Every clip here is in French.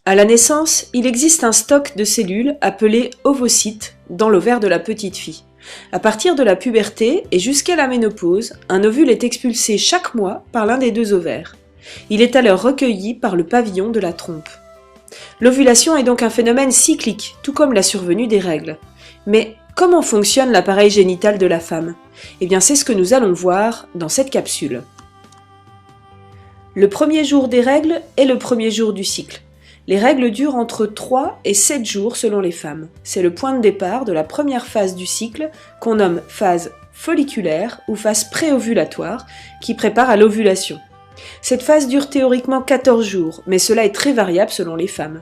À la naissance, il existe un stock de cellules appelé ovocytes dans l'ovaire de la petite fille. À partir de la puberté et jusqu'à la ménopause, un ovule est expulsé chaque mois par l'un des deux ovaires. Il est alors recueilli par le pavillon de la trompe. L'ovulation est donc un phénomène cyclique, tout comme la survenue des règles. Mais comment fonctionne l'appareil génital de la femme? Eh bien, c'est ce que nous allons voir dans cette capsule. Le premier jour des règles est le premier jour du cycle. Les règles durent entre 3 et 7 jours selon les femmes. C'est le point de départ de la première phase du cycle qu'on nomme phase folliculaire ou phase préovulatoire qui prépare à l'ovulation. Cette phase dure théoriquement 14 jours, mais cela est très variable selon les femmes.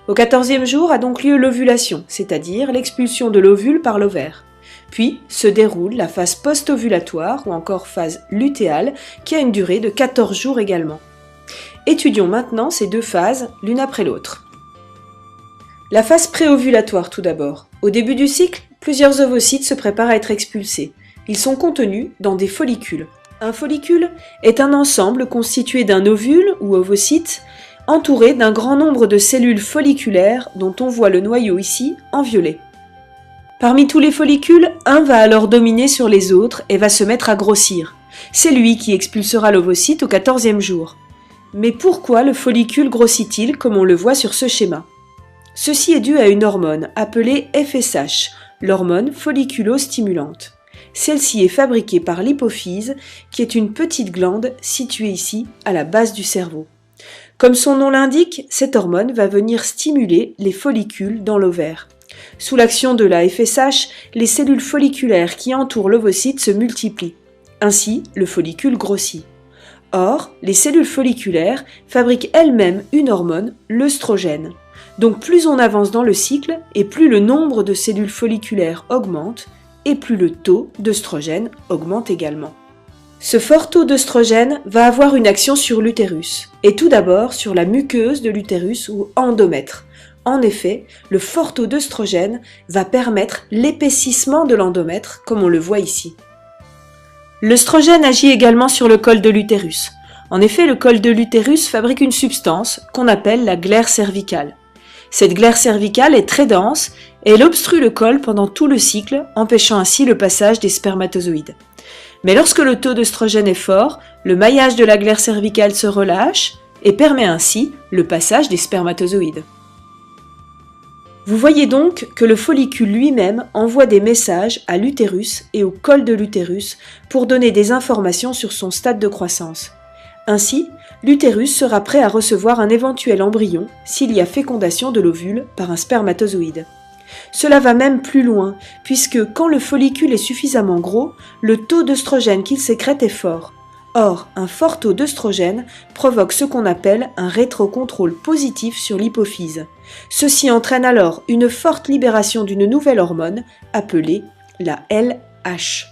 Au 14e jour a donc lieu l'ovulation, c'est-à-dire l'expulsion de l'ovule par l'ovaire. Puis se déroule la phase post-ovulatoire ou encore phase lutéale qui a une durée de 14 jours également. Étudions maintenant ces deux phases l'une après l'autre. La phase préovulatoire tout d'abord. Au début du cycle, plusieurs ovocytes se préparent à être expulsés. Ils sont contenus dans des follicules. Un follicule est un ensemble constitué d'un ovule ou ovocyte entouré d'un grand nombre de cellules folliculaires dont on voit le noyau ici en violet. Parmi tous les follicules, un va alors dominer sur les autres et va se mettre à grossir. C'est lui qui expulsera l'ovocyte au 14e jour. Mais pourquoi le follicule grossit-il comme on le voit sur ce schéma? Ceci est dû à une hormone appelée FSH, l'hormone folliculostimulante. Celle-ci est fabriquée par l'hypophyse, qui est une petite glande située ici à la base du cerveau. Comme son nom l'indique, cette hormone va venir stimuler les follicules dans l'ovaire. Sous l'action de la FSH, les cellules folliculaires qui entourent l'ovocyte se multiplient. Ainsi, le follicule grossit. Or, les cellules folliculaires fabriquent elles-mêmes une hormone, l'œstrogène. Donc plus on avance dans le cycle, et plus le nombre de cellules folliculaires augmente, et plus le taux d'œstrogène augmente également. Ce fort taux d'œstrogène va avoir une action sur l'utérus, et tout d'abord sur la muqueuse de l'utérus ou endomètre. En effet, le fort taux d'œstrogène va permettre l'épaississement de l'endomètre, comme on le voit ici. L'œstrogène agit également sur le col de l'utérus. En effet, le col de l'utérus fabrique une substance qu'on appelle la glaire cervicale. Cette glaire cervicale est très dense et elle obstrue le col pendant tout le cycle, empêchant ainsi le passage des spermatozoïdes. Mais lorsque le taux d'œstrogène est fort, le maillage de la glaire cervicale se relâche et permet ainsi le passage des spermatozoïdes. Vous voyez donc que le follicule lui-même envoie des messages à l'utérus et au col de l'utérus pour donner des informations sur son stade de croissance. Ainsi, l'utérus sera prêt à recevoir un éventuel embryon s'il y a fécondation de l'ovule par un spermatozoïde. Cela va même plus loin, puisque quand le follicule est suffisamment gros, le taux d'œstrogène qu'il sécrète est fort. Or, un fort taux d'œstrogène provoque ce qu'on appelle un rétrocontrôle positif sur l'hypophyse. Ceci entraîne alors une forte libération d'une nouvelle hormone appelée la LH.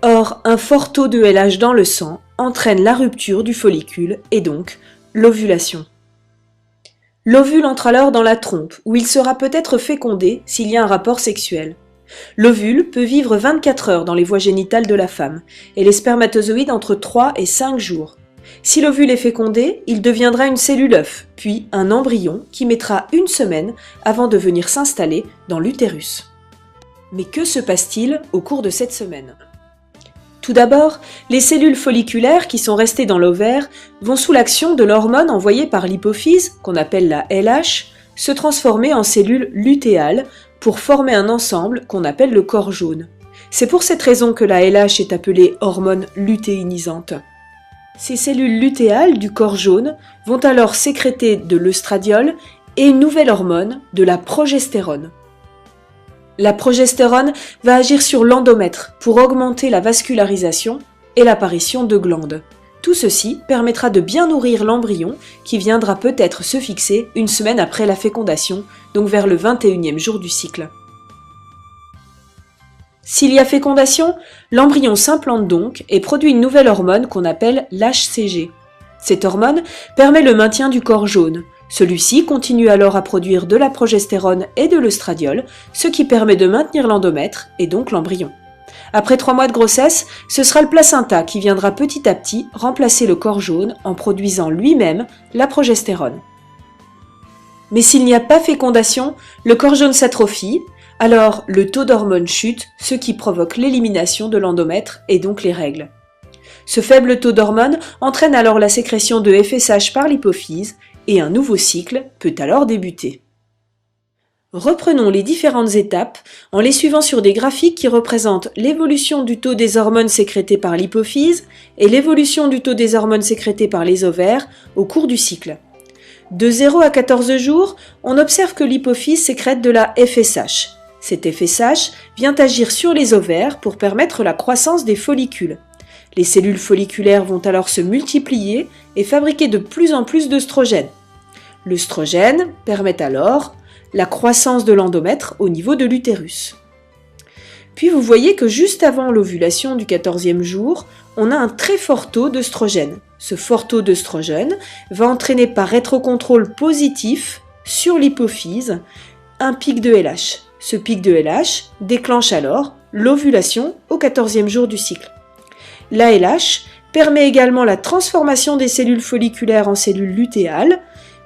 Or, un fort taux de LH dans le sang entraîne la rupture du follicule et donc l'ovulation. L'ovule entre alors dans la trompe où il sera peut-être fécondé s'il y a un rapport sexuel. L'ovule peut vivre 24 heures dans les voies génitales de la femme et les spermatozoïdes entre 3 et 5 jours. Si l'ovule est fécondé, il deviendra une cellule œuf, puis un embryon qui mettra 1 semaine avant de venir s'installer dans l'utérus. Mais que se passe-t-il au cours de cette semaine? Tout d'abord, les cellules folliculaires qui sont restées dans l'ovaire vont sous l'action de l'hormone envoyée par l'hypophyse, qu'on appelle la LH, se transformer en cellules lutéales pour former un ensemble qu'on appelle le corps jaune. C'est pour cette raison que la LH est appelée hormone lutéinisante. Ces cellules lutéales du corps jaune vont alors sécréter de l'œstradiol et une nouvelle hormone, de la progestérone. La progestérone va agir sur l'endomètre pour augmenter la vascularisation et l'apparition de glandes. Tout ceci permettra de bien nourrir l'embryon qui viendra peut-être se fixer 1 semaine après la fécondation, donc vers le 21e jour du cycle. S'il y a fécondation, l'embryon s'implante donc et produit une nouvelle hormone qu'on appelle l'HCG. Cette hormone permet le maintien du corps jaune. Celui-ci continue alors à produire de la progestérone et de l'œstradiol, ce qui permet de maintenir l'endomètre et donc l'embryon. Après 3 mois de grossesse, ce sera le placenta qui viendra petit à petit remplacer le corps jaune en produisant lui-même la progestérone. Mais s'il n'y a pas fécondation, le corps jaune s'atrophie, alors le taux d'hormones chute, ce qui provoque l'élimination de l'endomètre et donc les règles. Ce faible taux d'hormones entraîne alors la sécrétion de FSH par l'hypophyse et un nouveau cycle peut alors débuter. Reprenons les différentes étapes en les suivant sur des graphiques qui représentent l'évolution du taux des hormones sécrétées par l'hypophyse et l'évolution du taux des hormones sécrétées par les ovaires au cours du cycle. De 0 à 14 jours, on observe que l'hypophyse sécrète de la FSH. Cette FSH vient agir sur les ovaires pour permettre la croissance des follicules. Les cellules folliculaires vont alors se multiplier et fabriquer de plus en plus d'œstrogènes. L'œstrogène permet alors la croissance de l'endomètre au niveau de l'utérus. Puis vous voyez que juste avant l'ovulation du 14e jour, on a un très fort taux d'œstrogène. Ce fort taux d'œstrogène va entraîner par rétrocontrôle positif sur l'hypophyse un pic de LH. Ce pic de LH déclenche alors l'ovulation au 14e jour du cycle. La LH permet également la transformation des cellules folliculaires en cellules lutéales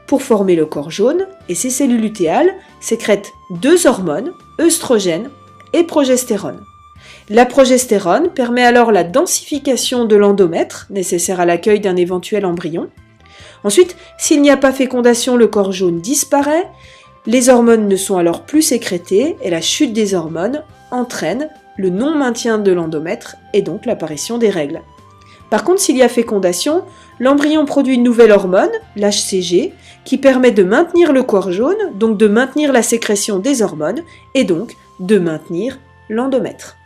pour former le corps jaune, et ces cellules lutéales sécrètent deux hormones, œstrogène et progestérone. La progestérone permet alors la densification de l'endomètre, nécessaire à l'accueil d'un éventuel embryon. Ensuite, s'il n'y a pas fécondation, le corps jaune disparaît, les hormones ne sont alors plus sécrétées, et la chute des hormones entraîne le non-maintien de l'endomètre et donc l'apparition des règles. Par contre, s'il y a fécondation, l'embryon produit une nouvelle hormone, l'HCG, qui permet de maintenir le corps jaune, donc de maintenir la sécrétion des hormones, et donc de maintenir l'endomètre.